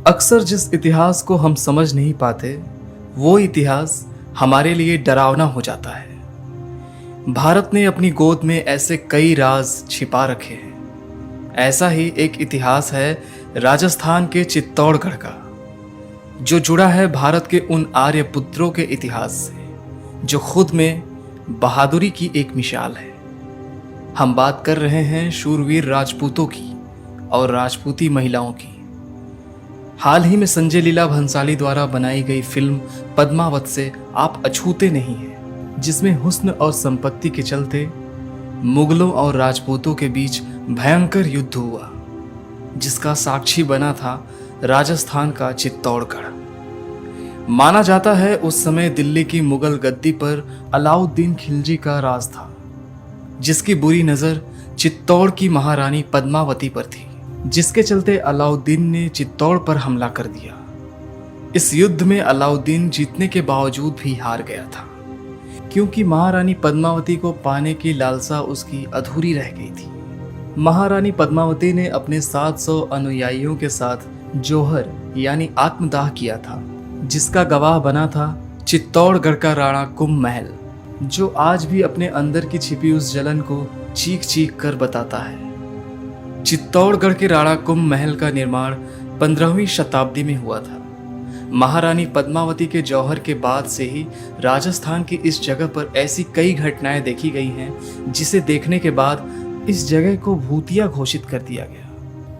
अक्सर जिस इतिहास को हम समझ नहीं पाते वो इतिहास हमारे लिए डरावना हो जाता है। भारत ने अपनी गोद में ऐसे कई राज छिपा रखे हैं। ऐसा ही एक इतिहास है राजस्थान के चित्तौड़गढ़ का, जो जुड़ा है भारत के उन आर्य पुत्रों के इतिहास से जो खुद में बहादुरी की एक मिसाल है। हम बात कर रहे हैं शूरवीर राजपूतों की और राजपूती महिलाओं की। हाल ही में संजय लीला भंसाली द्वारा बनाई गई फिल्म पद्मावत से आप अछूते नहीं हैं, जिसमें हुस्न और संपत्ति के चलते मुगलों और राजपूतों के बीच भयंकर युद्ध हुआ, जिसका साक्षी बना था राजस्थान का चित्तौड़गढ़। माना जाता है उस समय दिल्ली की मुगल गद्दी पर अलाउद्दीन खिलजी का राज था, जिसकी बुरी नज़र चित्तौड़ की महारानी पद्मावती पर थी, जिसके चलते अलाउद्दीन ने चित्तौड़ पर हमला कर दिया। इस युद्ध में अलाउद्दीन जीतने के बावजूद भी हार गया था, क्योंकि महारानी पद्मावती को पाने की लालसा उसकी अधूरी रह गई थी। महारानी पद्मावती ने अपने 700 अनुयायियों के साथ जौहर यानी आत्मदाह किया था, जिसका गवाह बना था चित्तौड़गढ़ का राणा कुंभ महल, जो आज भी अपने अंदर की छिपी उस जलन को चीख चीख कर बताता है। चित्तौड़गढ़ के राणा कुंभ महल का निर्माण 15वीं शताब्दी में हुआ था। महारानी पद्मावती के जौहर के बाद से ही राजस्थान की इस जगह पर ऐसी कई घटनाएं देखी गई हैं, जिसे देखने के बाद इस जगह को भूतिया घोषित कर दिया गया।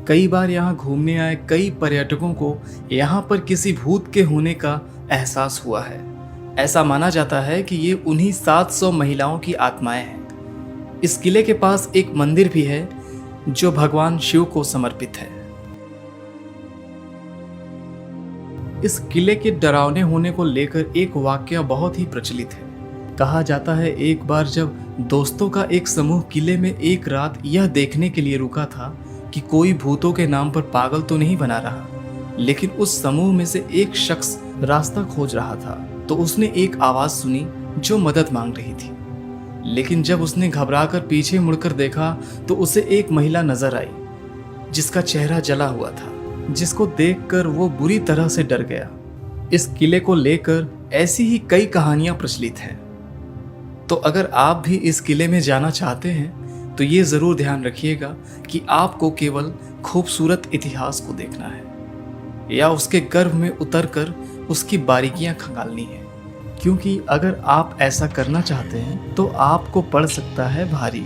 कई बार यहाँ घूमने आए कई पर्यटकों को यहाँ पर किसी भूत के होने का एहसास हुआ है। ऐसा माना जाता है कि ये उन्हीं 700 महिलाओं की आत्माएं हैं। इस किले के पास एक मंदिर भी है जो भगवान शिव को समर्पित है। इस किले के डरावने होने को लेकर एक वाकया बहुत ही प्रचलित है। कहा जाता है एक बार जब दोस्तों का एक समूह किले में एक रात यह देखने के लिए रुका था कि कोई भूतों के नाम पर पागल तो नहीं बना रहा, लेकिन उस समूह में से एक शख्स रास्ता खोज रहा था, तो उसने एक आवाज सुनी जो मदद मांग रही थी। लेकिन जब उसने घबराकर पीछे मुड़कर देखा तो उसे एक महिला नजर आई, जिसका चेहरा जला हुआ था, जिसको देखकर वो बुरी तरह से डर गया। इस किले को लेकर ऐसी ही कई कहानियां प्रचलित हैं। तो अगर आप भी इस किले में जाना चाहते हैं तो ये जरूर ध्यान रखिएगा कि आपको केवल खूबसूरत इतिहास को देखना है या उसके गर्भ में उतरकर उसकी बारीकियां खंगालनी है, क्योंकि अगर आप ऐसा करना चाहते हैं तो आपको पड़ सकता है भारी।